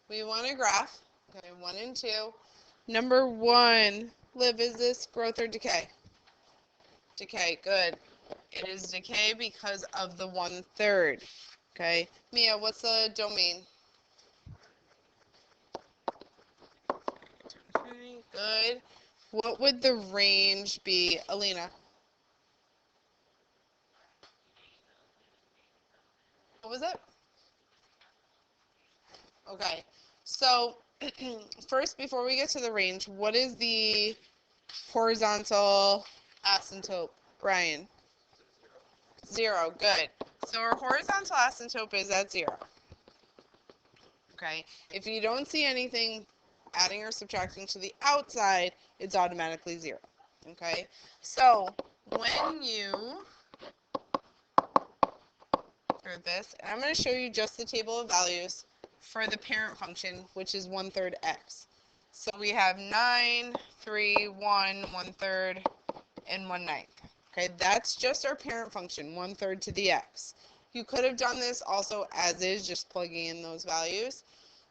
We want a graph. Okay, 1 and 2. Number 1, Liv, is this growth or decay? Decay, good. It is decay because of the 1/3. Okay, Mia, what's the domain? Okay, good. What would the range be, Alina? What was it? Okay, so first, before we get to the range, what is the horizontal asymptote, Brian? 0, good. So our horizontal asymptote is at 0. Okay, if you don't see anything adding or subtracting to the outside, it's automatically 0. Okay, so when you for this, and I'm going to show you just the table of values for the parent function, which is 1/3 x. So we have 9, 3, 1, 1/3, and 1/9. Okay, that's just our parent function, 1/3 to the x. You could have done this also as is, just plugging in those values.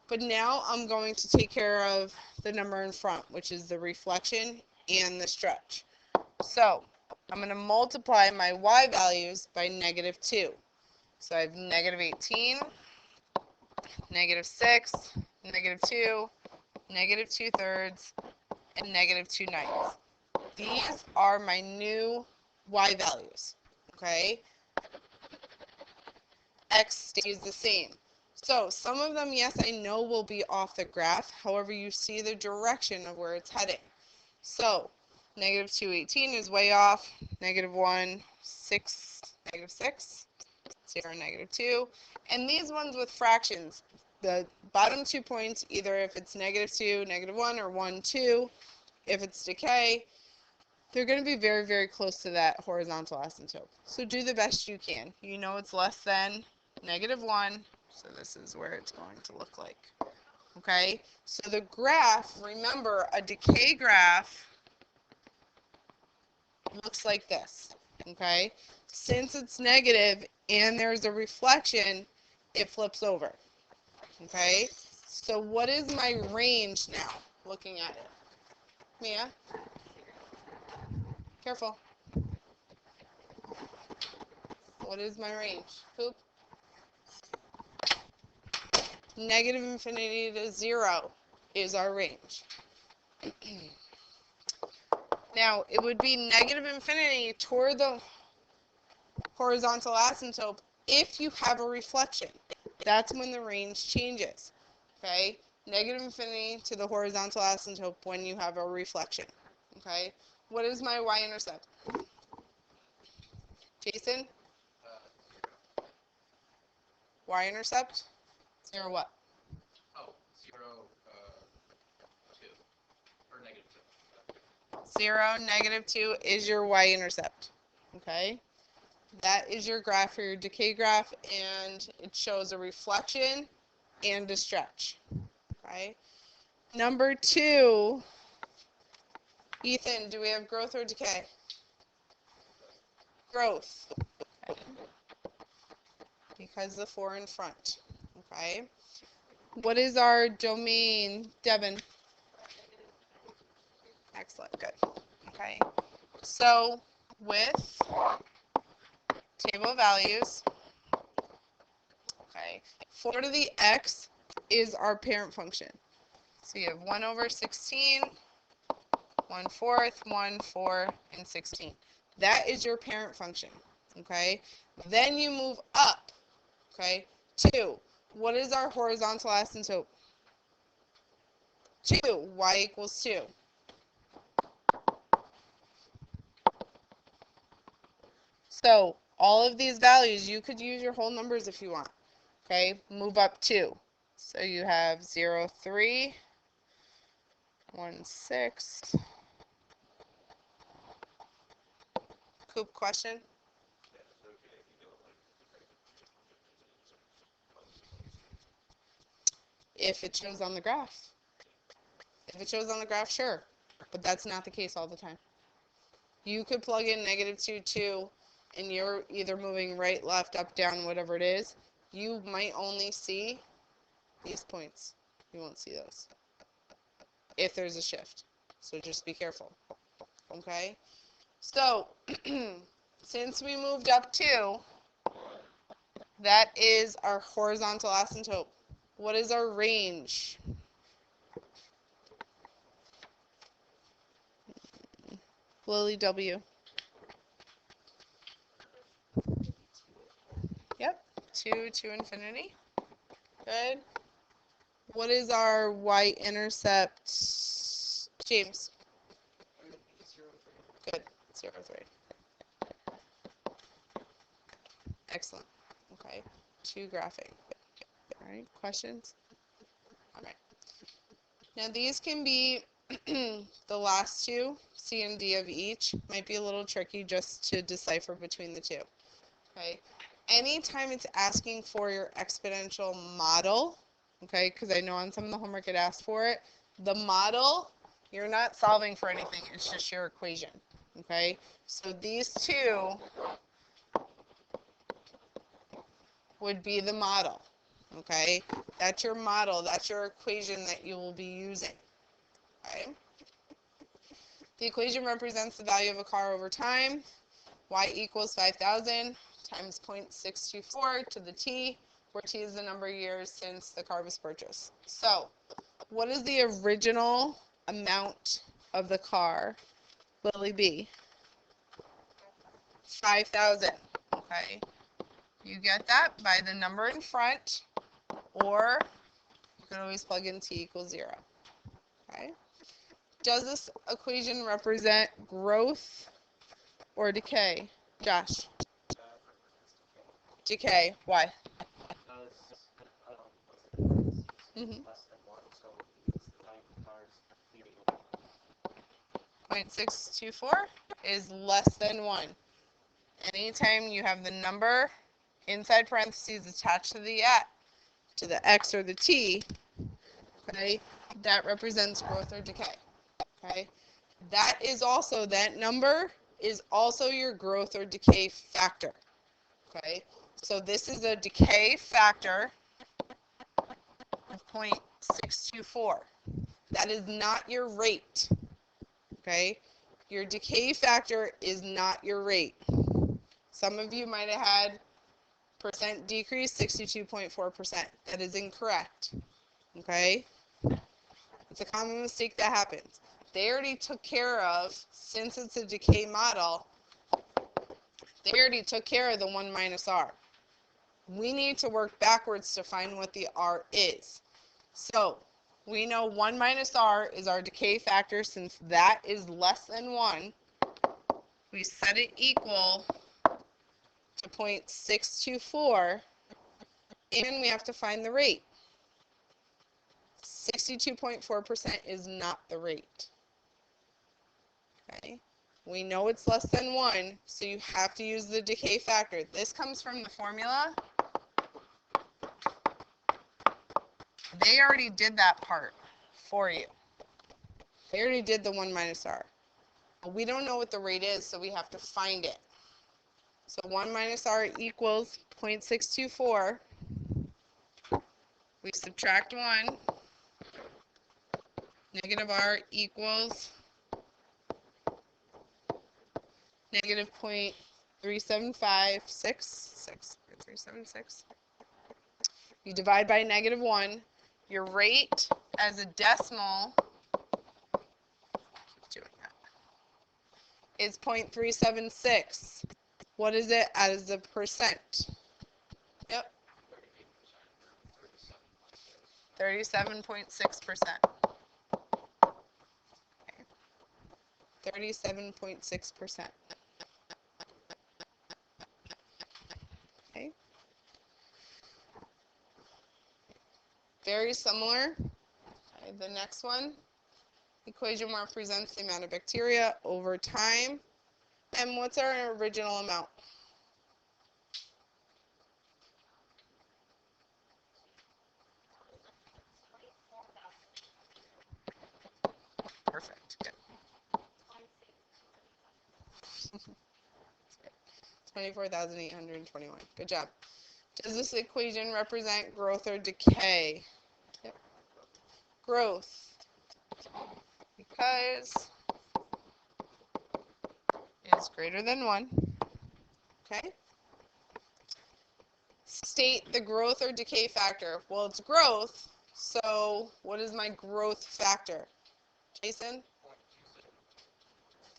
But now I'm going to take care of the number in front, which is the reflection and the stretch. So I'm going to multiply my y values by -2. So I have -18, -6, -2, -2/3, and -2/9. These are my new y values. Okay? X stays the same. So some of them, yes, I know will be off the graph. However, you see the direction of where it's heading. So -218 is way off. -1, 6, -6. 0, -2. And these ones with fractions, the bottom 2 points, either if it's -2, -1, or 1, 2, if it's decay, they're going to be very, very close to that horizontal asymptote. So do the best you can. You know it's less than -1, so this is where it's going to look like. Okay? So the graph, remember, a decay graph looks like this. Okay? Since it's negative and there's a reflection, it flips over. Okay? So what is my range now, looking at it? Mia? Careful. What is my range? Coop? -infinity to 0 is our range. Now, it would be -infinity toward the horizontal asymptote if you have a reflection. That's when the range changes. Okay? -infinity to the horizontal asymptote when you have a reflection. Okay? What is my y-intercept? Jason? Y-intercept? 0 what? Oh, 0, 2, or -2. 0, -2 is your y-intercept. Okay? That is your graph for your decay graph, and it shows a reflection and a stretch. Okay? Number 2, Ethan, do we have growth or decay? Growth. Okay. Because the 4 in front. Okay? What is our domain, Devin? Excellent, good. Okay? So, with table of values, okay, 4 to the x is our parent function. So you have 1/16, 1/4, 1, 4, and 16. That is your parent function, okay? Then you move up, okay? 2. What is our horizontal asymptote? 2. Y equals 2. So all of these values, you could use your whole numbers if you want, okay? Move up 2. So you have 0, 3, 1/6. Coop, question? If it shows on the graph. If it shows on the graph, sure. But that's not the case all the time. You could plug in -2, 2, and you're either moving right, left, up, down, whatever it is. You might only see these points. You won't see those if there's a shift. So just be careful. Okay? So, since we moved up 2, that is our horizontal asymptote. What is our range? Lily W. Yep, 2 to infinity. Good. What is our y-intercept, James? Good, 0, 3. Excellent. Okay, 2 graphing. All right, questions? All right. Now these can be the last 2, C and D of each. Might be a little tricky just to decipher between the 2. Okay. Anytime it's asking for your exponential model, okay, because I know on some of the homework it asked for it, the model, you're not solving for anything. It's just your equation. Okay. So these 2 would be the model. Okay. That's your model. That's your equation that you will be using. Okay. The equation represents the value of a car over time. Y equals 5,000 times 0.624 to the t, where t is the number of years since the car was purchased. So, what is the original amount of the car, Lily B? 5,000. Okay. You get that by the number in front, or you can always plug in t equals 0. Okay. Does this equation represent growth or decay? Josh? Decay. Why? Mm-hmm. 0.624 is less than 1. Anytime you have the number inside parentheses attached to the x or the t, okay, that represents growth or decay. Okay, that number is also your growth or decay factor. Okay, so this is a decay factor of 0.624. That is not your rate. Okay, your decay factor is not your rate. Some of you might have had percent decrease, 62.4%. That is incorrect. Okay? It's a common mistake that happens. They already took care of, since it's a decay model, they already took care of the 1 minus r. We need to work backwards to find what the r is. So, we know 1 minus r is our decay factor. Since that is less than 1, we set it equal to 0.624, and we have to find the rate. 62.4% is not the rate. Okay? We know it's less than 1, so you have to use the decay factor. This comes from the formula. They already did that part for you. They already did the 1 minus r. We don't know what the rate is, so we have to find it. So 1 minus r equals 0.624. We subtract 1. Negative r equals negative 0.3756. You divide by negative 1. Your rate as a decimal is 0.376. What is it as a percent? Yep. 37.6%. 37.6%. Okay. Very similar. Okay, the next one. Equation represents the amount of bacteria over time. And what's our original amount? Perfect. Good. 24,821. Good job. Does this equation represent growth or decay? Yep. growth because is greater than 1. Okay? State the growth or decay factor. Well, it's growth, so what is my growth factor? Jason?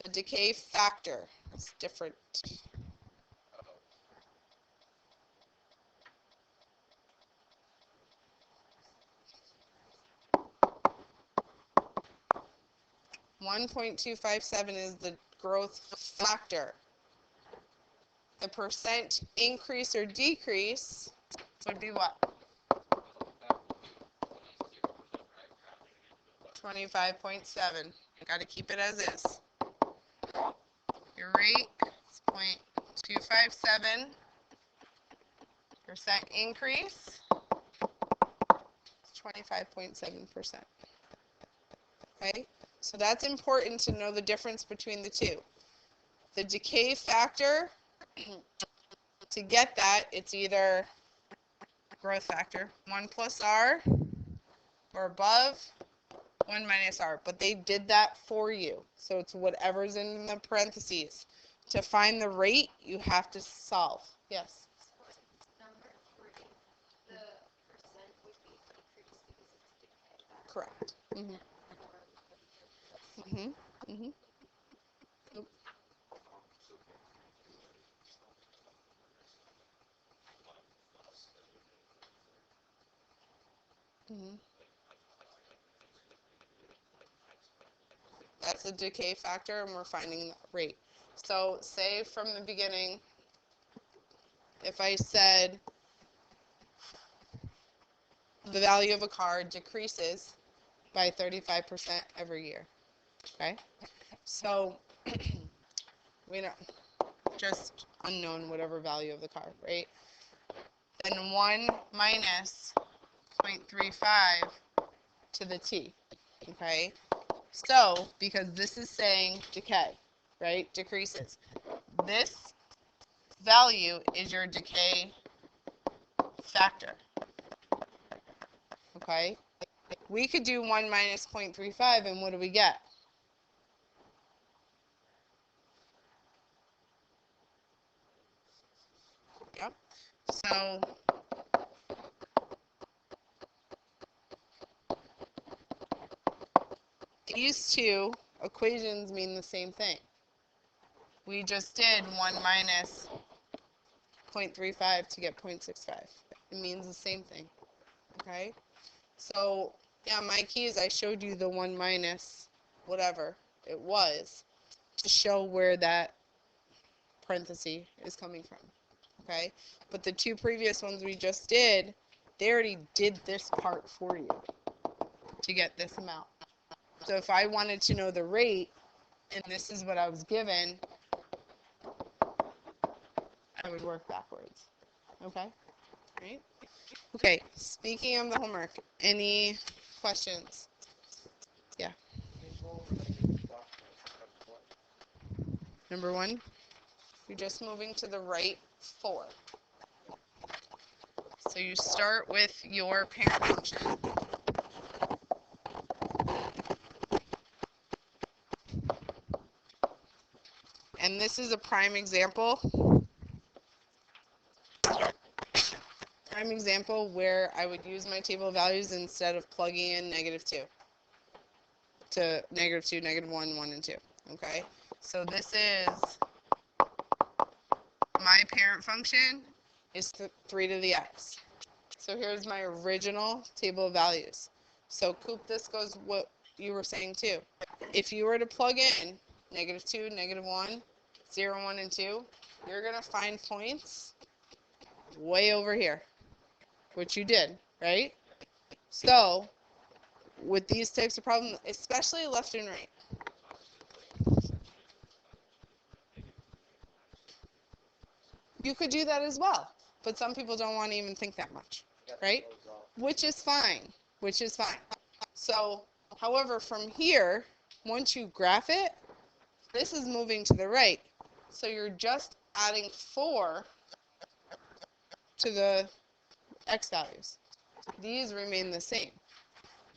The decay factor is different. .257 is the growth factor. The percent increase or decrease would be what? 25.7. Got to keep it as is. Your rate is .257. Percent increase is 25.7%. Okay? So that's important to know the difference between the two. The decay factor, to get that, it's either growth factor, 1 plus R, or above, 1 minus R. But they did that for you. So it's whatever's in the parentheses. To find the rate, you have to solve. Yes? Number 3, the percent would be decreased because it's decay. Correct. Nope. That's the decay factor, and we're finding the rate. So say from the beginning, if I said the value of a car decreases by 35% every year, okay? So, we know, just unknown whatever value of the car, right? Then 1 minus 0.35 to the t, okay? So, because this is saying decay, right? Decreases. This value is your decay factor, okay? We could do 1 minus 0.35, and what do we get? Yep. So, these two equations mean the same thing. We just did 1 minus 0.35 to get 0.65. It means the same thing, okay? So, yeah, my keys, I showed you the 1 minus whatever it was to show where that parenthesis is coming from, okay? But the two previous ones we just did, they already did this part for you to get this amount. So if I wanted to know the rate, and this is what I was given, I would work backwards, okay? Right? Okay, speaking of the homework, any questions? Yeah. Number 1, you're just moving to the right 4. So you start with your parent function. And this is a prime example. Prime example where I would use my table of values instead of plugging in -2 to -2, -1, 1, and 2. Okay? So this is my parent function is 3 to the x. So here's my original table of values. So Coop, this goes what you were saying too. If you were to plug in -2, -1, 0, 1, and 2, you're going to find points way over here, which you did, right? So with these types of problems, especially left and right, you could do that as well. But some people don't want to even think that much, right? Which is fine, which is fine. So, however, from here, once you graph it, this is moving to the right. So you're just adding 4 to the x values. These remain the same.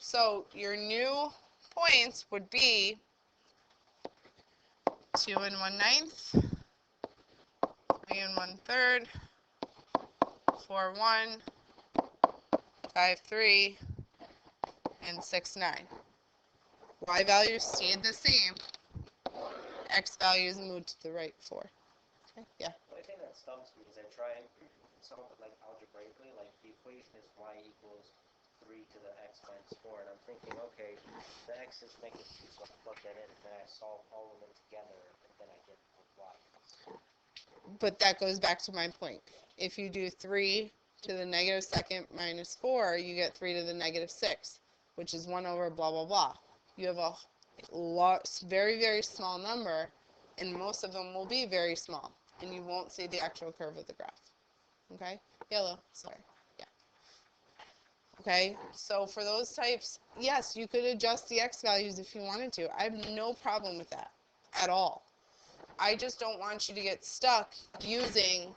So your new points would be 2 1/9, 3 1/3, 4 1, 5 3, and 6 9. Y values stayed the same. X values moved to the right 4. Okay, yeah. The only thing that stumps me is I try and solve it like algebraically, like the equation is y equals 3 to the x minus 4, and I'm thinking, okay, the x is -2, so I plug that in, and then I solve all of them together, and then I get y. But that goes back to my point. If you do 3 to the -2 minus 4, you get 3 to the -6, which is 1 over blah, blah, blah. You have a very, very small number, and most of them will be very small, and you won't see the actual curve of the graph. Okay? Yellow, sorry. Yeah. Okay, so for those types, yes, you could adjust the x values if you wanted to. I have no problem with that at all. I just don't want you to get stuck using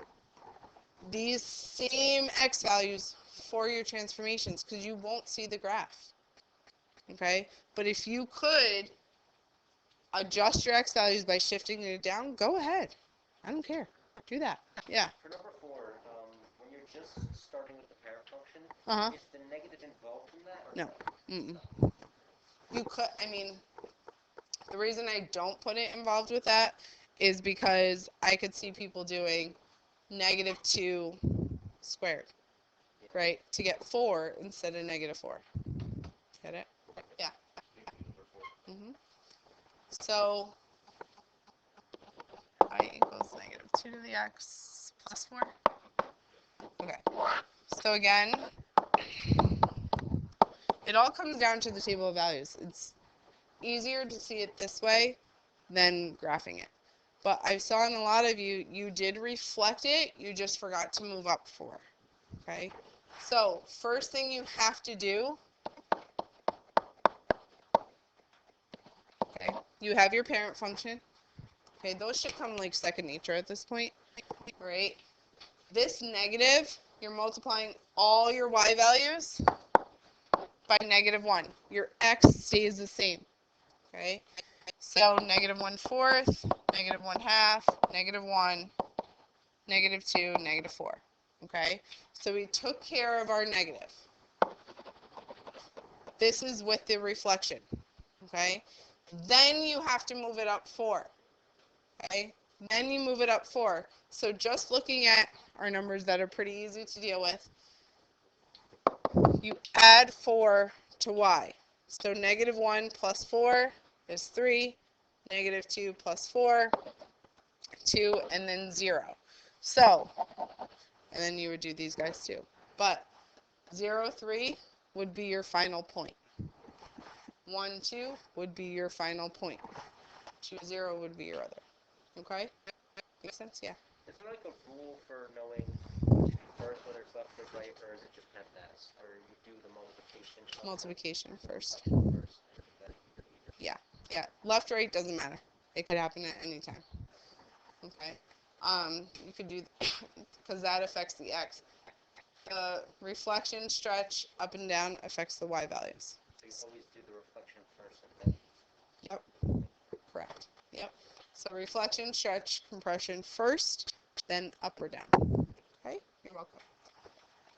these same x values for your transformations because you won't see the graph. Okay? But if you could adjust your x values by shifting it down, go ahead. I don't care. Do that. Yeah. For number 4, when you're just starting with the parent function, Uh-huh. is the negative involved in that? Or No. You could, I mean, the reason I don't put it involved with that is because I could see people doing -2 squared, right, to get 4 instead of -4. Get it? Yeah. So I equals -2 to the x plus 4. Okay. So again, it all comes down to the table of values. It's easier to see it this way than graphing it. But I saw in a lot of you, you did reflect it, you just forgot to move up 4. Okay? So, first thing you have to do, okay, you have your parent function. Okay, those should come like second nature at this point, right? This negative, you're multiplying all your y values by -1. Your x stays the same, okay? So -1/4, -1/2, -1, -2, -4. Okay? So we took care of our negative. This is with the reflection. Okay? Then you have to move it up 4. Okay? Then you move it up 4. So just looking at our numbers that are pretty easy to deal with, you add 4 to y. So -1 plus 4 is 3. -2 plus 4, 2, and then 0. So, and then you would do these guys too. But 0, 3 would be your final point. 1, 2 would be your final point. 2, 0 would be your other. Okay? Make sense? Yeah. is there like a rule for knowing first whether it's left or right, or is it just PEMDAS? Or you do the multiplication? Multiplication first. First. Yeah. Left, right doesn't matter. It could happen at any time. Okay? You could do, because that affects the x. The reflection, stretch, up and down affects the y values. So you always do the reflection first and then. Correct. Yep. So reflection, stretch, compression first, then up or down. Okay? You're welcome.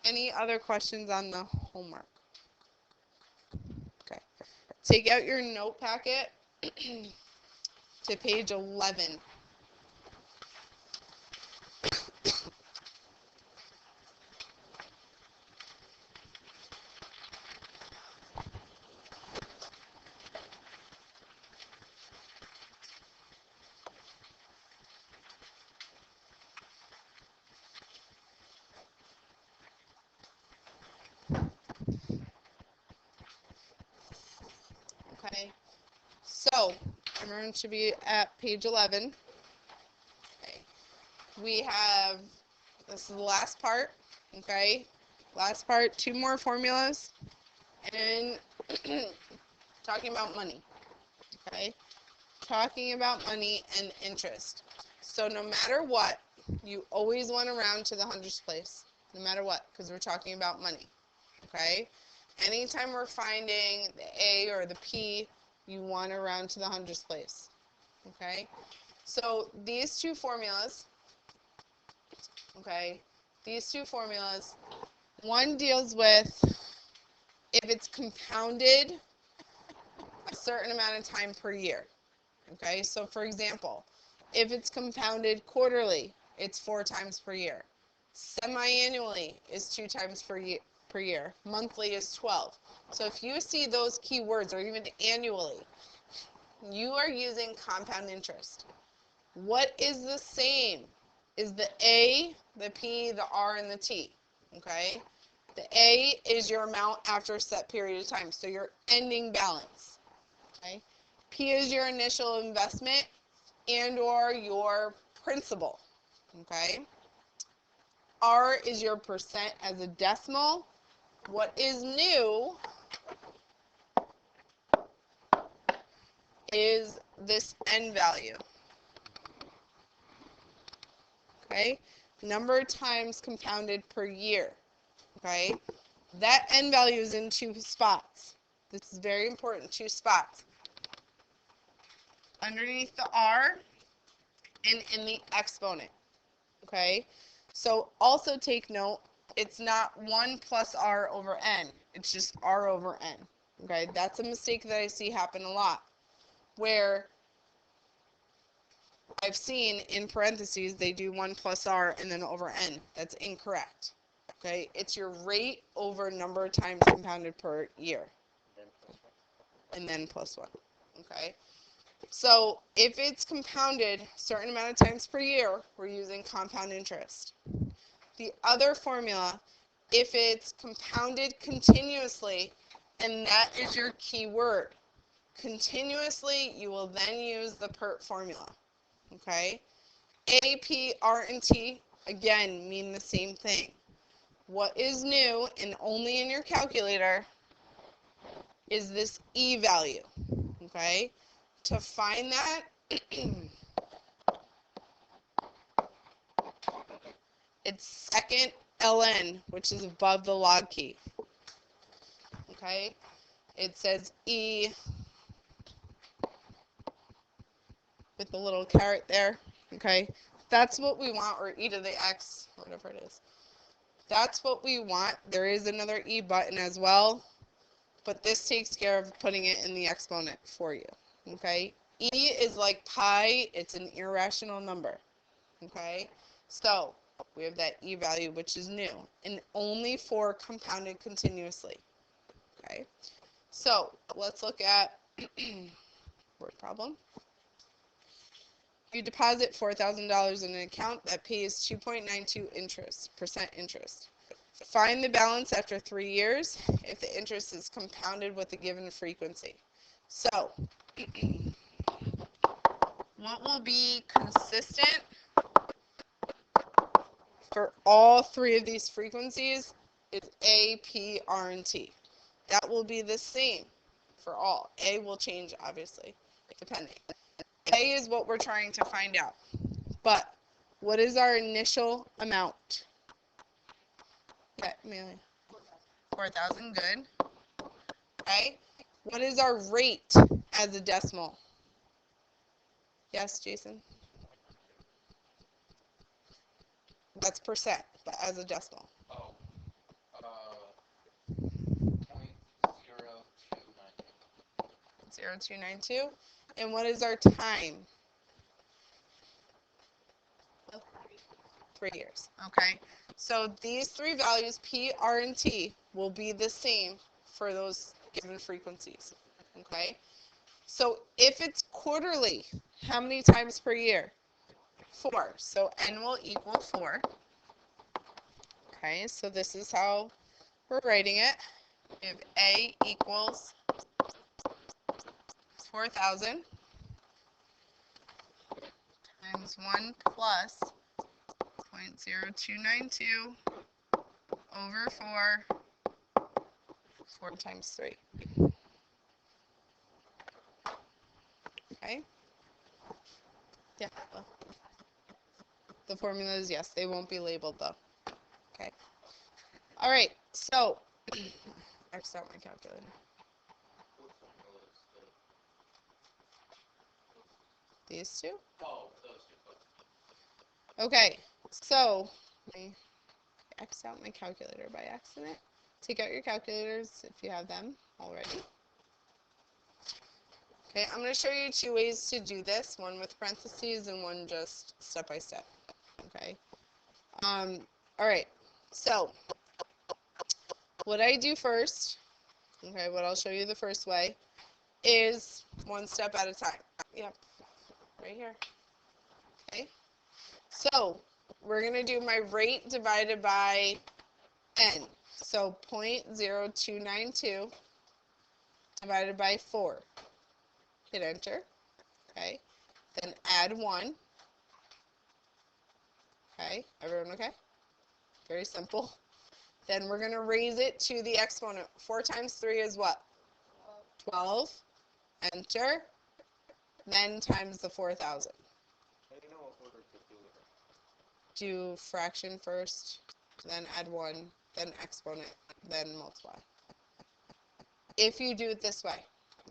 Any other questions on the homework? Okay. Take out your note packet to page 11. Okay. So, everyone should be at page 11. Okay. We have, this is the last part. Okay. Last part, 2 more formulas. And talking about money. Okay. Talking about money and interest. So no matter what, you always want to round to the hundredths place. No matter what, because we're talking about money. Okay? Anytime we're finding the A or the P, you want to round to the hundredths place. Okay? So these two formulas, okay, one deals with if it's compounded a certain amount of time per year. Okay, so for example, if it's compounded quarterly, it's 4 times per year. Semi-annually is 2 times per year. Monthly is 12. So if you see those key words, or even annually, you are using compound interest. What is the same is the A, the P, the R, and the T. Okay? The A is your amount after a set period of time, so your ending balance. Okay? P is your initial investment and or your principal. Okay? R is your percent as a decimal. What is new is this N value. Okay? Number of times compounded per year. Okay? That N value is in 2 spots. This is very important, 2 spots. Underneath the R and in the exponent. Okay? So also take note, it's not 1 plus R over N. It's just R over N. Okay? That's a mistake that I see happen a lot, where I've seen in parentheses they do 1 plus R and then over N. That's incorrect. Okay? It's your rate over number of times compounded per year. And then plus 1. Okay? So if it's compounded a certain amount of times per year, we're using compound interest. The other formula, if it's compounded continuously, and that is your key word, continuously, you will then use the PERT formula. Okay? A, P, R, and T, again, mean the same thing. What is new, and only in your calculator, is this E value. Okay? To find that, it's second ln, which is above the log key. Okay? It says E with the little caret there. Okay? That's what we want, or E to the X, whatever it is. That's what we want. There is another E button as well, but this takes care of putting it in the exponent for you. Okay? E is like pi. It's an irrational number. Okay? So, we have that E value, which is new, and only for compounded continuously. Okay? So, let's look at word problem. You deposit $4,000 in an account that pays 2.92% interest. Find the balance after 3 years if the interest is compounded with a given frequency. So, what will be consistent for all 3 of these frequencies is A, P, R, and T. That will be the same for all. A will change, obviously, depending. A is what we're trying to find out. But what is our initial amount? Yeah, Amelia. 4,000, good. Okay. What is our rate as a decimal? Yes, Jason? That's percent, but as a decimal. Oh. 0.0292. And what is our time? 3 years. Okay. So these 3 values, P, R, and T, will be the same for those given frequencies. Okay. So if it's quarterly, how many times per year? 4. So N will equal 4. Okay. So this is how we're writing it. If A equals 4,000 times 1 plus 0.0292 over 4 times 3. Okay? Yeah. Well, the formulas, yes, they won't be labeled though. Okay. All right. So X'd out my calculator. These two? Oh, those two. Okay, so let me X out my calculator by accident. Take out your calculators if you have them already. Okay, I'm going to show you two ways to do this, one with parentheses and one just step by step. Okay. All right, so what I do first, okay, what I'll show you the first way is one step at a time. Yep, right here. Okay, so we're going to do my rate divided by n. So 0.0292 divided by 4. Hit enter. Okay, then add 1. Okay, everyone okay? Very simple. Then we're going to raise it to the exponent. 4 times 3 is what? 12. Enter. Then times the 4,000. I don't know what order to do it. Do fraction first, then add 1, then exponent, then multiply. If you do it this way,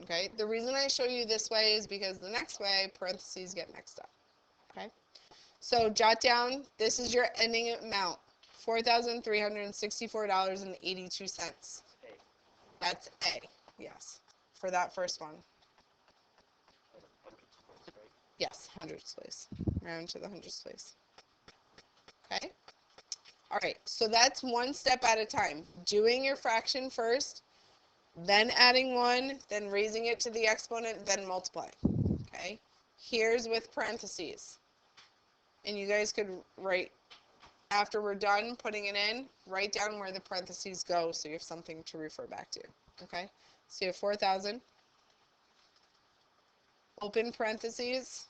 okay? The reason I show you this way is because the next way, parentheses get mixed up, okay? So jot down, this is your ending amount, $4,364.82. A. That's A, yes, for that first one. Hundreds place, right? Yes, hundreds place, round to the hundreds place. Okay? All right, so that's one step at a time. Doing your fraction first, then adding 1, then raising it to the exponent, then multiply. Okay? Here's with parentheses. And you guys could write, after we're done putting it in, write down where the parentheses go so you have something to refer back to. Okay? So you have 4,000. Open parentheses.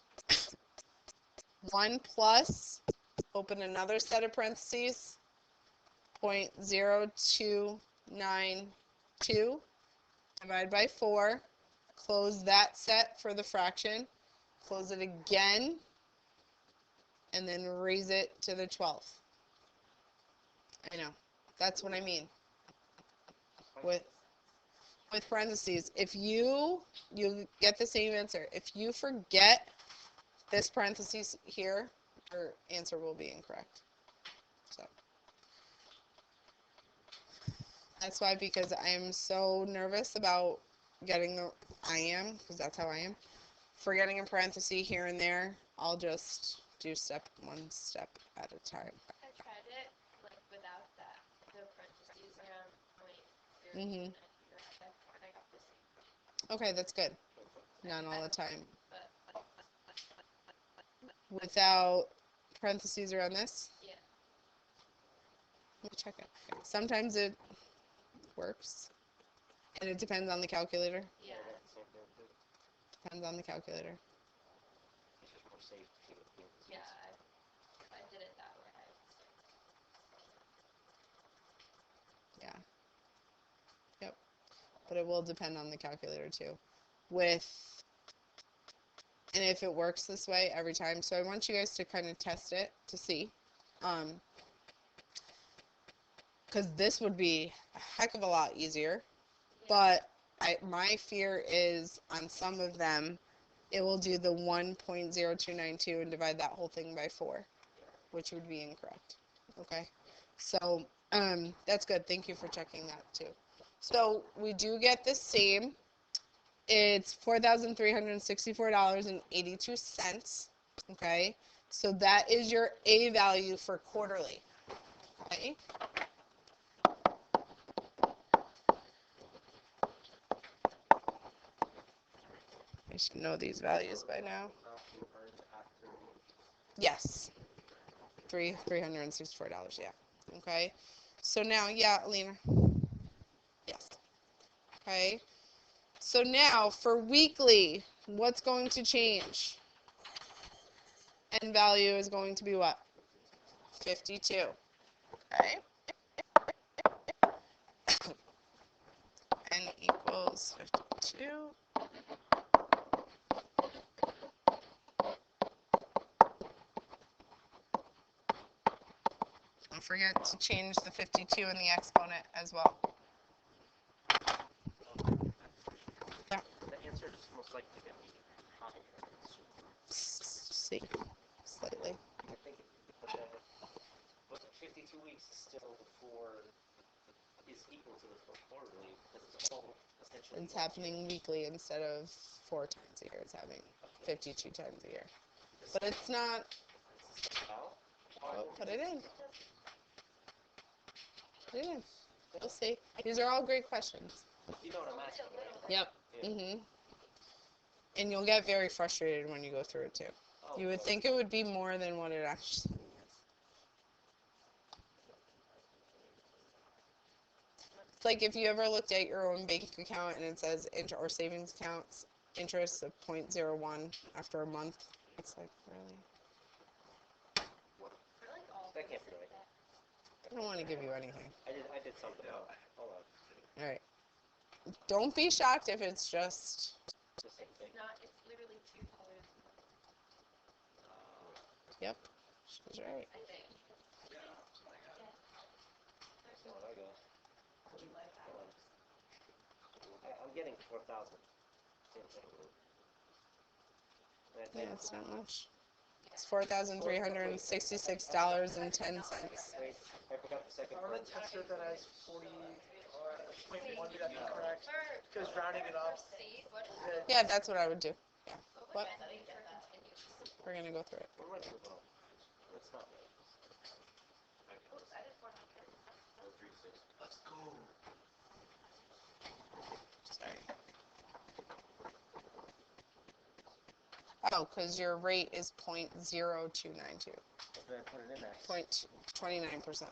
1 plus, open another set of parentheses, 0.0292, divide by 4, close that set for the fraction, close it again, and then raise it to the 12th. I know, that's what I mean with parentheses. If you get the same answer. If you forget this parentheses here, your answer will be incorrect. So that's why, because I'm so nervous about getting because that's how I am, forgetting a parenthesis here and there, I'll just do one step at a time. I tried it like without that, the parentheses around point zero. Mhm. I got the same. Okay, that's good. Not all the time. But Without parentheses around this? yeah. Let me check it. Sometimes it works. And it depends on the calculator. Yeah. That's the same thing too. Depends on the calculator. It's just more safe to do it. Yeah. I did it that way. Yeah. Yep. But it will depend on the calculator too. And if it works this way every time. So I want you guys to kind of test it to see. Because this would be a heck of a lot easier. But my fear is on some of them, it will do the 1.0292 and divide that whole thing by 4, which would be incorrect. Okay, so that's good. Thank you for checking that too. So we do get the same. It's $4,364.82. Okay, so that is your A value for quarterly. Okay. I should know these values by now. Yes. $364, yeah. Okay. So now, yeah, Alina. Yes. Okay. So now for weekly, what's going to change? N value is going to be what? 52. Okay. N equals 52. Don't forget to change the 52 in the exponent as well. most likely going to be higher. See, slightly. I think, but 52 weeks is still is equal to the quarterly because it's all essentially. It's happening weekly instead of 4 times a year. It's happening 52 times a year. But it's not. Oh, put it in. Put it in. We'll see. These are all great questions. You know what I'm asking, right? Yep. Yeah. Mhm. And you'll get very frustrated when you go through it too. Oh, You would well, think it would be more than what it actually is. It's like if you ever looked at your own bank account and it says or savings accounts interest of 0.01 after a month. It's like, really? that can't be right. I don't want to give you anything. I did something else. Hold on. All right. Don't be shocked if it's just. The same thing. It's literally $2. Yep. She's right. I think. That's not what I got. I'm getting 4,000. Yeah, it's not much. It's $4,366.10. Wait, I forgot the second I'm part. gonna test it that has 40.1 to be correct. Because rounding it up. Yeah, that's what I would do. What? We're gonna go through it. What am I doing wrong? That's not right. Let's go. Sorry. Oh, because your rate is 0.0292. Then I put it in there. 0.29%,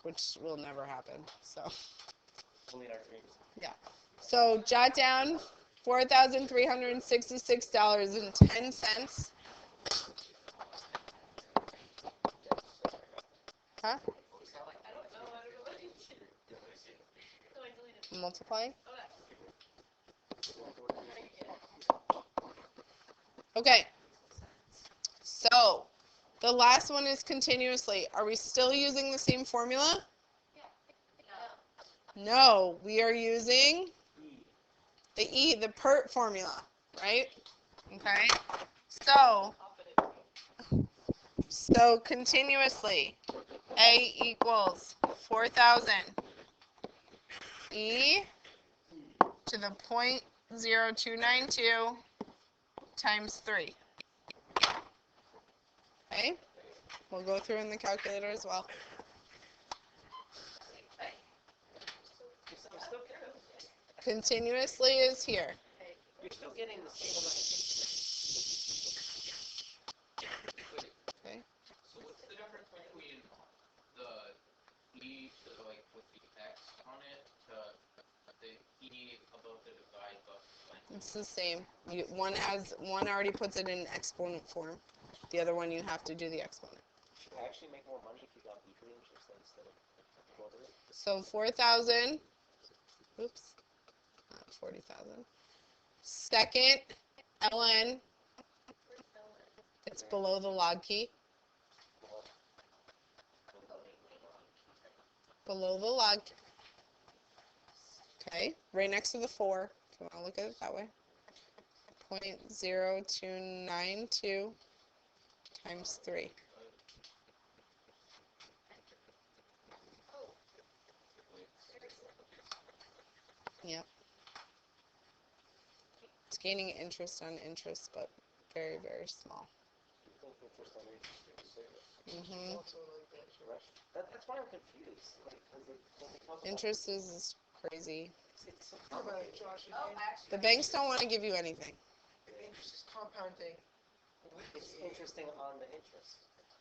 which will never happen. So. Believe our dreams. So jot down $4,366.10. Huh? Multiplying? Okay. So the last one is continuously. Are we still using the same formula? No, we are using the PERT formula, right? Okay. So continuously, A equals 4,000 E to the 0.0292 times 3. Okay? We'll go through in the calculator as well. Continuously is here. You're still getting the same amount. Okay. So what's the difference between the E to like with the X on it to the E above the divide button? It's the same. One already puts it in exponent form. The other one you have to do the exponent. Should I actually make more money if you got weekly interest instead of quarterly? So 4,000. Oops. Not 40,000. Second ln. It's below the log key. Below the log. Okay. Right next to the 4. If you want to look at it that way. 0.0292 times 3. Yep. It's gaining interest on interest, but very, very small. Interest on interest. Mhm. That's why I'm confused. Like, 'cause when they talk about Interest is crazy. it's so Think about it, Josh. The banks don't want to give you anything. Interest is compounding. It's interesting on the interest.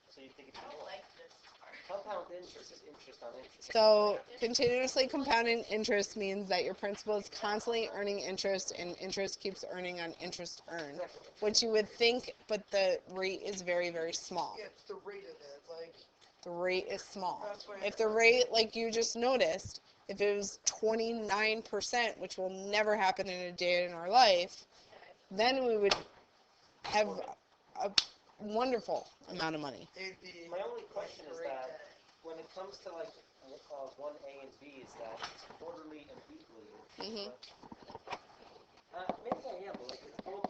So you think it's more. Compound interest is interest on interest. So continuously compounding interest means that your principal is constantly earning interest and interest keeps earning on interest earned, which you would think, but the rate is very, very small. Yeah, it's the rate of it. Like, The rate is small. that's why. If the rate, like you just noticed, if it was 29%, which will never happen in a day in our life, then we would have a wonderful amount of money. It'd be. My only question is great that when it comes to like 1A and B, is that it's quarterly and weekly. Mhm. Maybe I am, but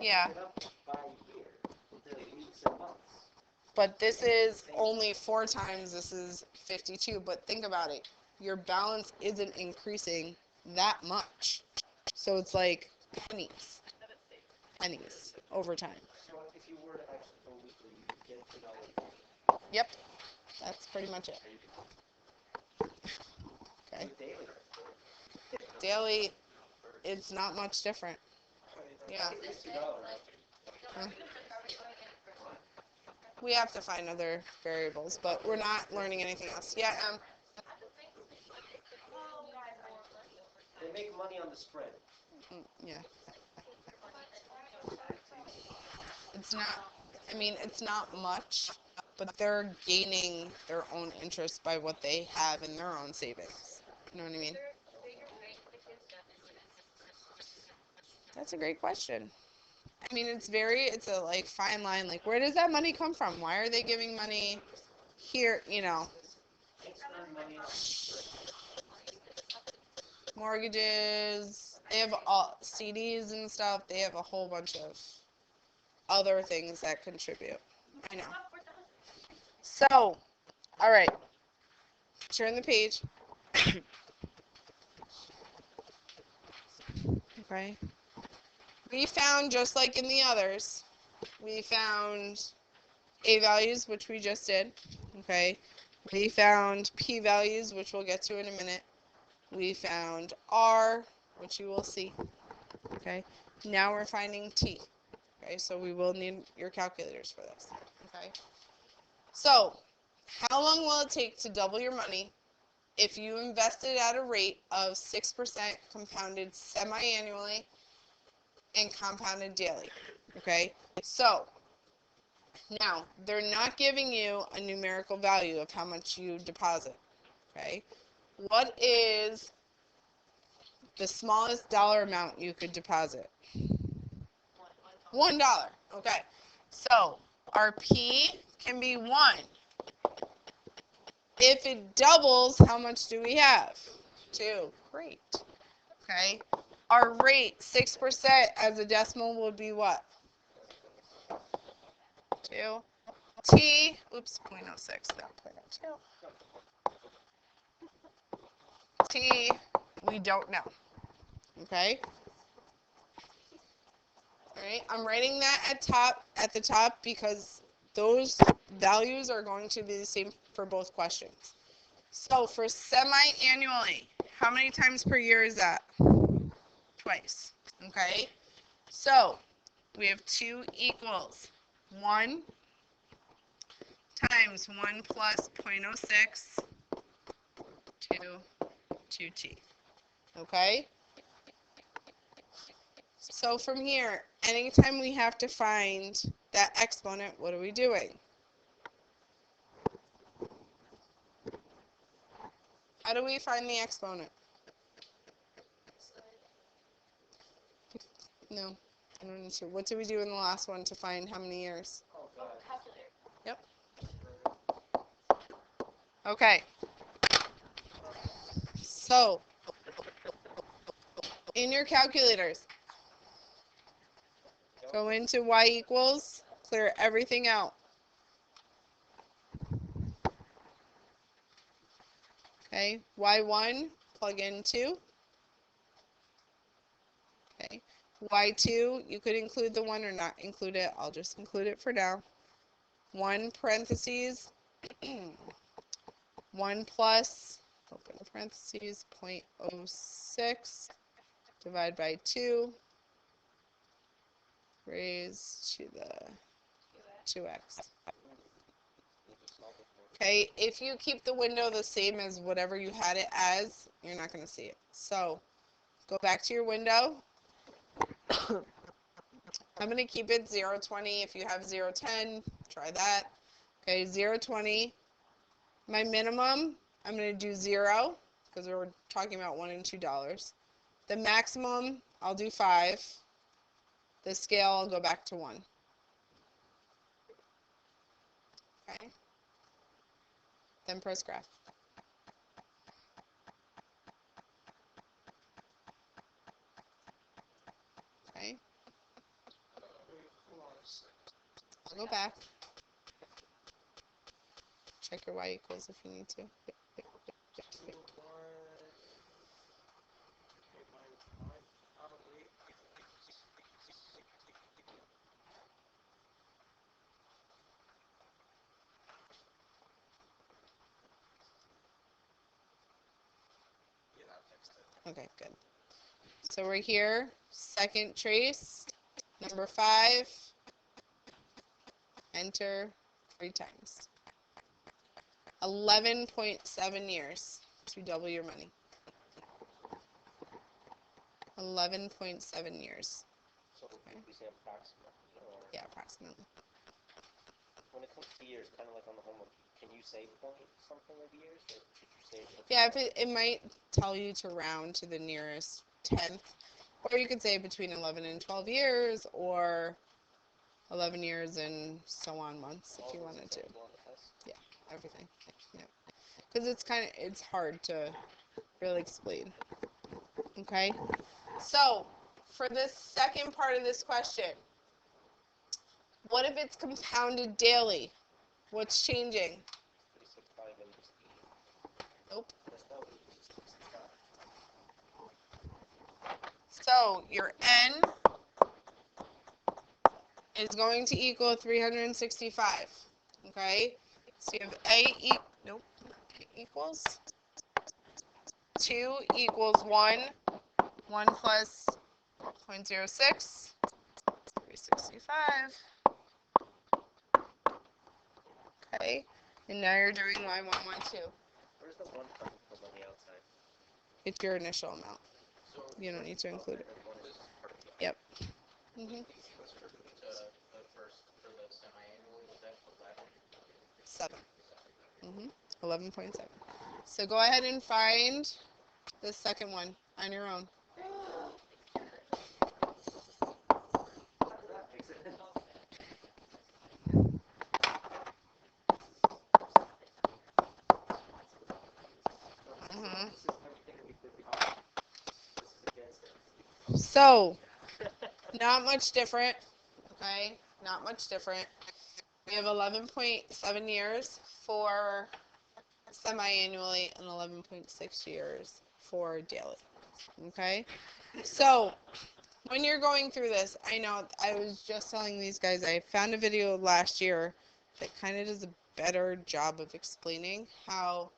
Yeah. Break it up by year, into weeks and months. But this is only 4 times, this is 52. But think about it. Your balance isn't increasing that much. So it's like pennies. Pennies over time. So if you were to actually go weekly, you could get $2. Yep. That's pretty much it. Okay. With daily. Daily, it's not much different. Yeah. It's $2. We have to find other variables, but we're not learning anything else. Yeah, They make money on the spread. yeah. It's not, I mean, it's not much, but they're gaining their own interest by what they have in their own savings. You know what I mean? That's a great question. I mean, it's a like fine line. Like, where does that money come from? Why are they giving money here? You know, mortgages. They have all CDs and stuff. They have a whole bunch of other things that contribute. I know. So, all right. Turn the page. Okay. We found, just like in the others, we found A values, which we just did. Okay. We found P values, which we'll get to in a minute. We found R, which you will see. Okay. Now we're finding T. Okay. So we will need your calculators for this. Okay. So, how long will it take to double your money if you invested at a rate of 6% compounded semi-annually and compounded daily? Okay, so now they're not giving you a numerical value of how much you deposit. Okay, what is the smallest dollar amount you could deposit? $1. Okay, so our P can be 1. If it doubles, how much do we have? 2. Great. Okay. Our rate, 6% as a decimal would be what? 2. T, oops, 0.06, not 0.02. T, we don't know. Okay? All right, I'm writing that at the top because those values are going to be the same for both questions. So for semi-annually, how many times per year is that? Twice. Okay? So we have 2 equals 1 times 1 plus 0.06 to 2t. Okay? So from here, anytime we have to find that exponent, what are we doing? How do we find the exponent? No, I don't need to. What did we do in the last one to find how many years? Yep. Okay. So, in your calculators, go into y equals, clear everything out. Okay, y1, plug in 2. Okay, y2, you could include the 1 or not include it. I'll just include it for now. 1 parentheses, 1 plus, open parentheses, 0.06, divide by 2, raised to the 2x. Okay, if you keep the window the same as whatever you had it as, you're not going to see it. So, go back to your window. I'm going to keep it 0.20. If you have 0.10, try that. Okay, 0.20. My minimum, I'm going to do 0 because we're talking about $1 and $2. The maximum, I'll do 5. The scale, I'll go back to 1. Okay. Then press graph. Okay. Go back. Check your y equals if you need to. 2, 1. Okay, minus 5, probably. Yeah, that fixed it. Okay, good. So we're here, second trace, number 5. Enter 3 times. 11.7 years to double your money. 11.7 years. So we say approximately, or Yeah, approximately. when it comes to years, kind of like on the homework, can you say point something of years, or should you say? Yeah, if it might tell you to round to the nearest tenth, or you could say between 11 and 12 years, or 11 years and so on months if you wanted to. Yeah, everything. Yeah, because it's hard to really explain. Okay, so for this second part of this question, what if it's compounded daily? What's changing? 365 and just Nope. that's not what you just 365. So your n is going to equal 365. Okay? So you have a equals 2 equals 1. 1 plus 0.06. 365. Okay? And now you're doing y112. Where's the 1 coming from on the outside? It's your initial amount. So You don't need to include it. That one is part of the Yep. to the first for the semi-annual, was that 11? 7. 11.7. So go ahead and find the second one on your own. So, not much different, okay? Not much different. We have 11.7 years for semi-annually and 11.6 years for daily, okay? So, when you're going through this, I know I was just telling these guys, I found a video last year that kind of does a better job of explaining how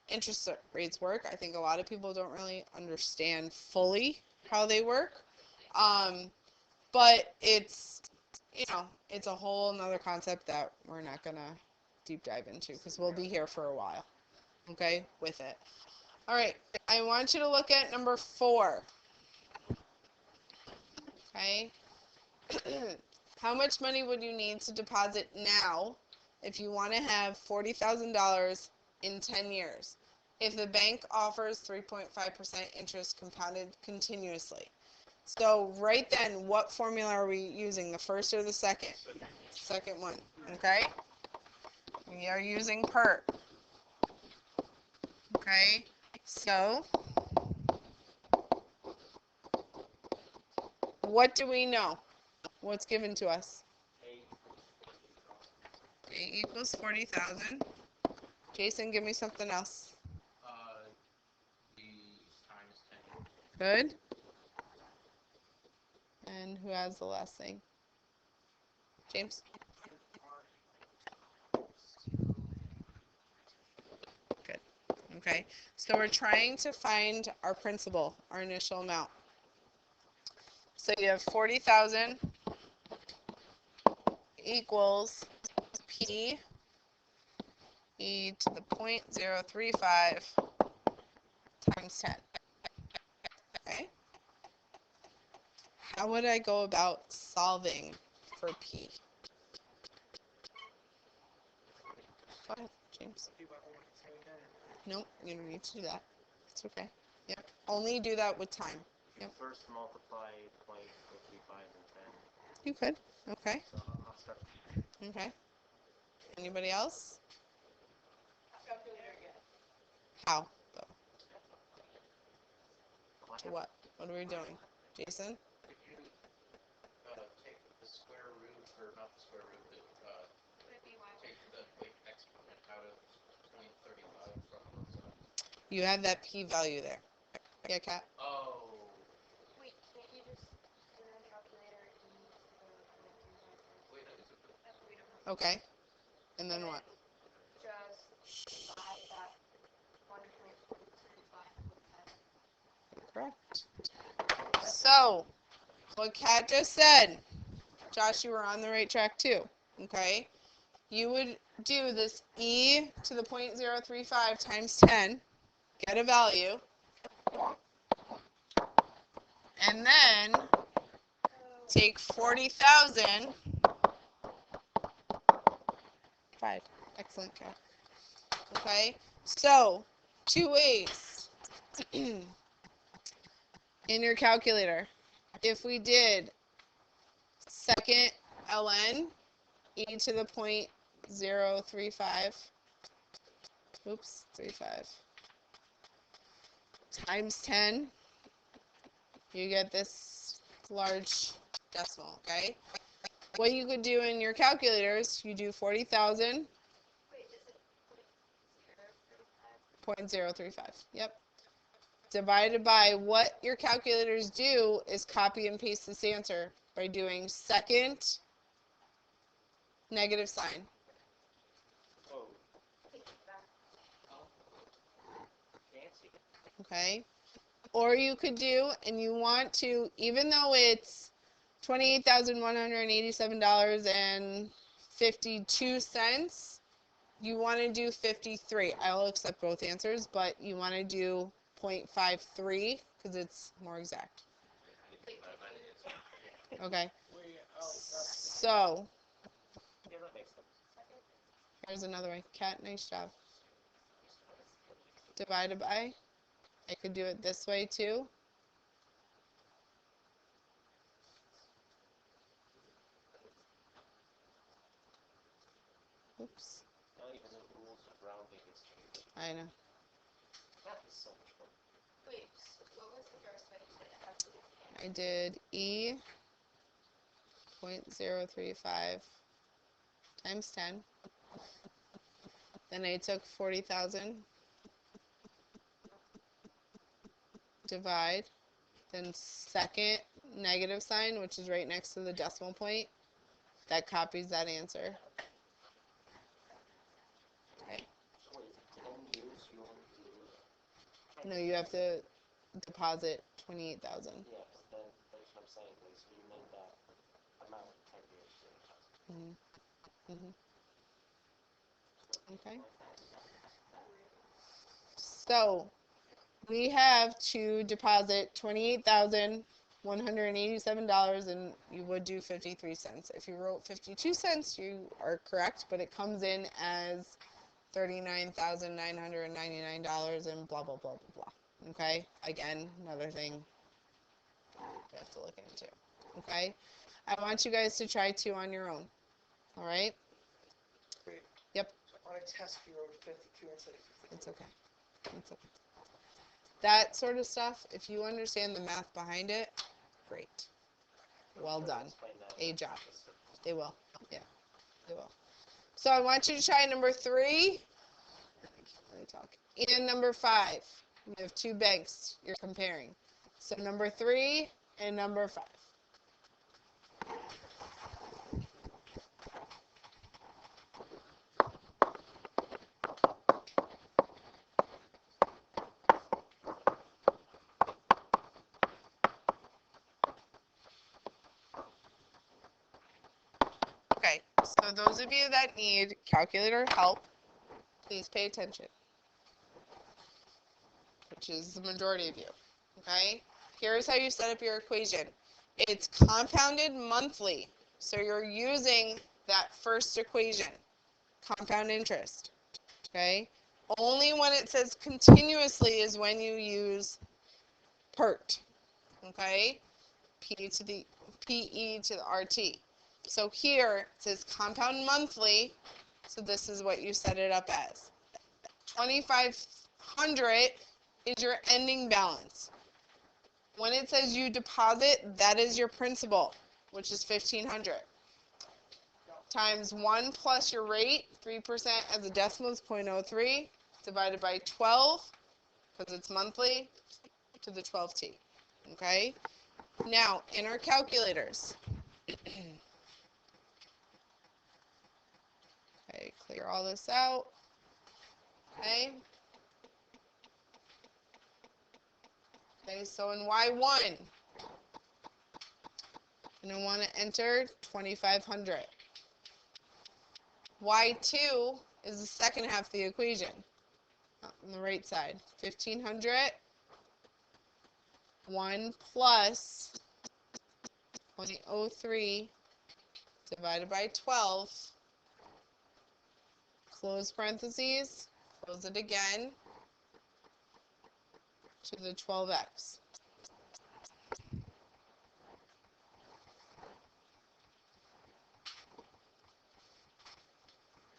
interest rates work. I think a lot of people don't really understand fully how they work. But it's a whole nother concept that we're not gonna deep dive into because we'll be here for a while, okay, with it. All right, I want you to look at number 4. Okay. How much money would you need to deposit now if you want to have $40,000 in 10 years? If the bank offers 3.5% interest compounded continuously. So right then, what formula are we using, the first or the second? Second one, okay? We are using PERT. Okay, so what do we know? What's given to us? A equals 40,000. Jason, give me something else. The times 10. Good. And who has the last thing? James? Good. Okay. So we're trying to find our principal, our initial amount. So you have 40,000 equals P e to the 0.035 times 10. Okay. How would I go about solving for P? Go ahead, James. Nope, you don't need to do that. It's okay. Yep. Only do that with time. Yep. First multiply 0.035 and 10. You could. Okay. So I'll start. Okay. Anybody else? Calculator again. How, though? To what? What are we doing? Jason? If you take the square root, or not the square root, You have that p-value there. Yeah, Kat? Oh. Wait, can't you just do a calculator and use the Wait, That's what we don't have. Okay. And then what? Just divide that 1.35 with 10. Correct. So, what Kat just said, Josh, you were on the right track too. Okay? You would do this e to the 0.035 times 10, get a value, and then take 40,000. 5. Excellent, Kat. Okay? So, 2 ways. In your calculator, if we did second ln e to the 0.035, oops, 35, times 10, you get this large decimal, okay? What you could do in your calculators, you do 40,000, Wait, is it 0.035? 0.035, yep. Divided by what your calculators do is copy and paste this answer by doing second negative sign, Oh, Take it back. fancy. okay? Or you could do, and you want to, even though it's $28,187.52, you want to do 53. I'll accept both answers, but you want to do 0.53 because it's more exact. Okay. So, Yeah, that makes sense. here's another one. Kat, nice job. Divided by. I could do it this way too. Oops. Not even the rules of rounding is changed. I know. That is so much fun. Wait, what was the first way? You said it has to be I did E 0.035 times 10. Then I took 40,000, divide, then second negative sign, which is right next to the decimal point. That copies that answer. Okay. So wait, 10 years you only do it? No, you have to deposit 28,000. Yeah, but then that's what I'm saying, is you made that amount in 10 years. Okay. So we have to deposit $28,187, and you would do 53 cents. If you wrote 52 cents, you are correct, but it comes in as $39,999 and blah blah blah blah blah. Okay. Again, another thing you have to look into. Okay. I want you guys to try 2 on your own. All right. Wait. Yep. On a test, you wrote 52 instead of 52. It's okay. It's okay. That sort of stuff, if you understand the math behind it, great. Well done. Explain that. A job. They will. Yeah, they will. So I want you to try number 3. Let me talk. And number 5. You have 2 banks you're comparing. So number 3 and number 5. Okay, so those of you that need calculator help, please pay attention, which is the majority of you. Okay, here's how you set up your equation. It's compounded monthly, so you're using that first equation, compound interest. Okay, only when it says continuously is when you use PERT. Okay, PE to the RT. So here it says compound monthly, so this is what you set it up as. 2,500 is your ending balance. When it says you deposit, that is your principal, which is 1,500. Times 1 plus your rate, 3% as a decimal is 0.03, divided by 12, because it's monthly, to the 12t. Okay? Now, in our calculators, okay, clear all this out. Okay? Okay, so in Y1, I'm going to want to enter 2,500. Y2 is the second half of the equation on the right side. 1,500, 1 plus 0.03 divided by 12, close parentheses, close it again, to the 12x. You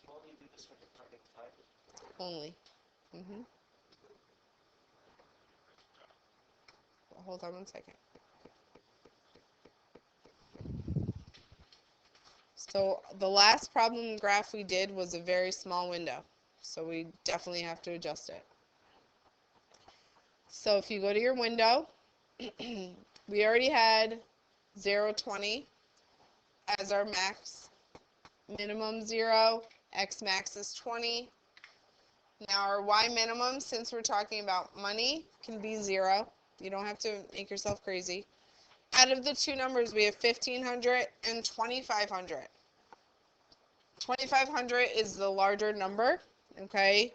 only do this with the perfect type. Only. Hold on one second. So the last problem graph we did was a very small window. So we definitely have to adjust it. So if you go to your window, we already had 0.20 as our max. Minimum 0, x max is 20. Now our y minimum, since we're talking about money, can be 0. You don't have to make yourself crazy. Out of the two numbers, we have 1,500 and 2,500. 2,500 is the larger number, okay?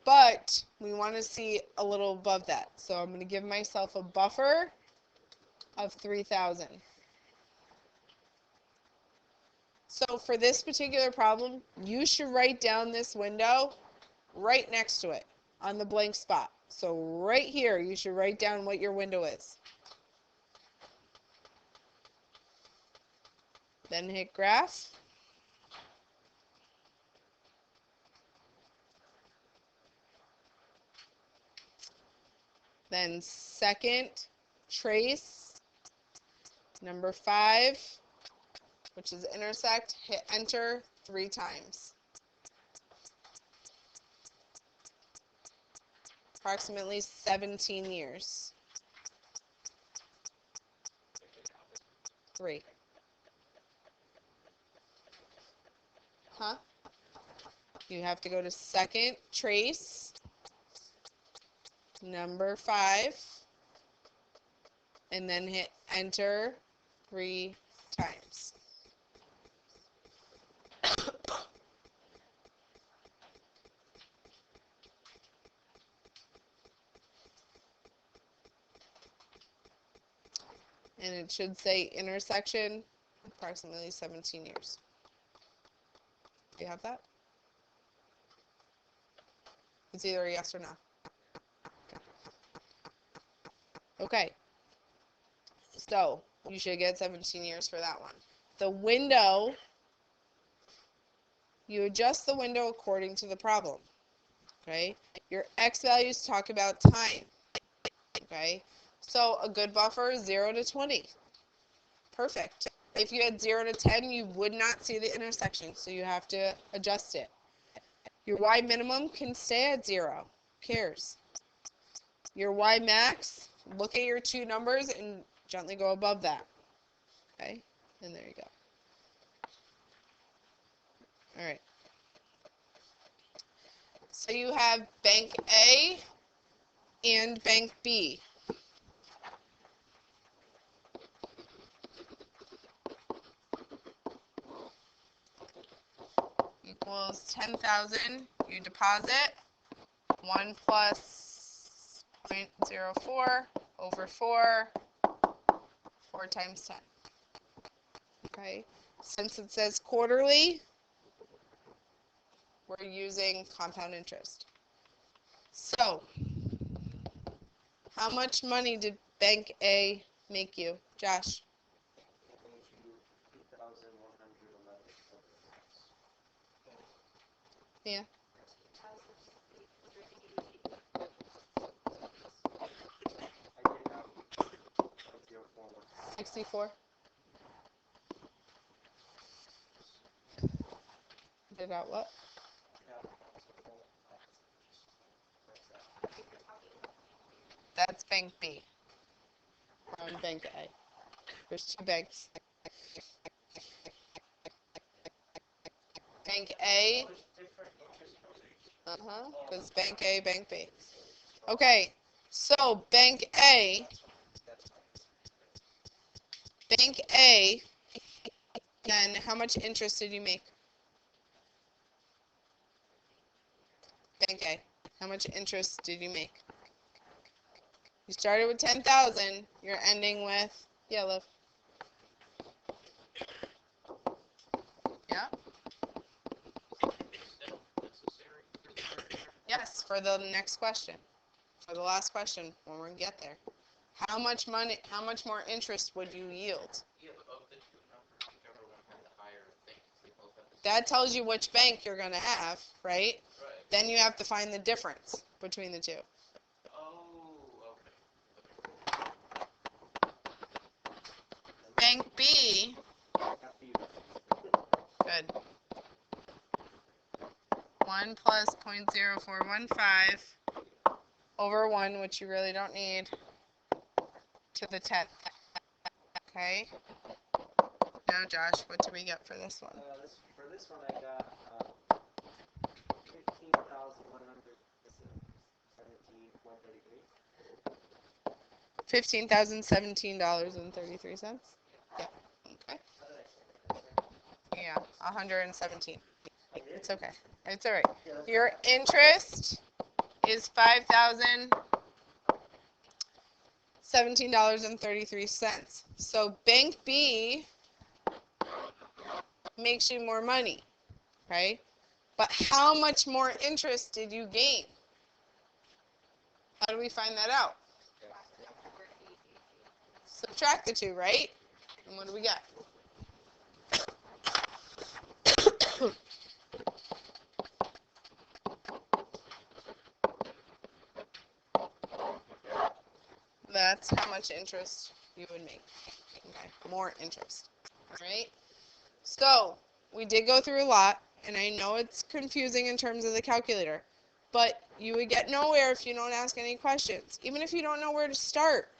But we want to see a little above that. So I'm going to give myself a buffer of 3,000. So for this particular problem, you should write down this window right next to it on the blank spot. So right here, you should write down what your window is. Then hit graph. Then second, trace, number 5, which is intersect, hit enter 3 times. Approximately 17 years. 3. Huh? You have to go to second, trace, number 5, and then hit enter 3 times. And it should say intersection, approximately 17 years. Do you have that? It's either a yes or no. Okay. So, you should get 17 years for that one. The window, you adjust the window according to the problem. Okay? Your x values talk about time. Okay? So, a good buffer is 0 to 20. Perfect. If you had 0 to 10, you would not see the intersection, so you have to adjust it. Your y minimum can stay at 0. Who cares? Your y max, look at your two numbers and gently go above that. Okay? And there you go. All right. So you have bank A and bank B. Equals 10,000. You deposit 1 plus 0.04 over 4, 4 times 10. Okay. Since it says quarterly, we're using compound interest. So, how much money did Bank A make you, Josh? Yeah. 64. Did out what? That's bank B. We're on bank A. There's two banks. Bank A. There's different interest rates. Because bank A, bank B. Okay, so bank A. Bank A. Then how much interest did you make? Bank A. How much interest did you make? You started with 10,000. You're ending with yellow. Yeah. Still necessary. Yes, for the next question. For the last question, when we get there. How much money, how much more interest would you yield? Yeah, but of the two numbers, whichever one had the higher thing, they both have the same. That tells you which bank you're going to have, right? Right. Then you have to find the difference between the two. Oh, okay. Bank B, After you. good. 1 plus 0.0415 over 1, which you really don't need, to the 10th. Okay? Now, Josh, what do we get for this one? For this one, I got 15,117.33. $15,017.33. Yeah. Okay. How did I say that? Yeah, 117. I did? It's okay. It's all right. Yeah, that's Your interest is $5,017.33. So Bank B makes you more money, right? But how much more interest did you gain? How do we find that out? Subtract the two, right? And what do we get? That's how much interest you would make. Okay, more interest. All right? So, we did go through a lot, and I know it's confusing in terms of the calculator, but you would get nowhere if you don't ask any questions, even if you don't know where to start.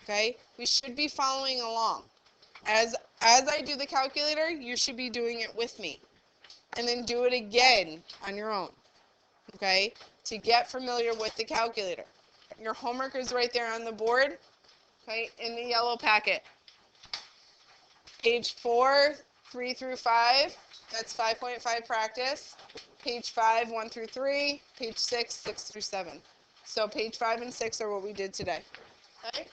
Okay? We should be following along. As I do the calculator, you should be doing it with me. And then do it again on your own. Okay? To get familiar with the calculator. Your homework is right there on the board, okay, in the yellow packet. Page 4, 3 through 5, that's 5.5 practice. Page 5, 1 through 3. Page 6, 6 through 7. So page 5 and 6 are what we did today. Okay?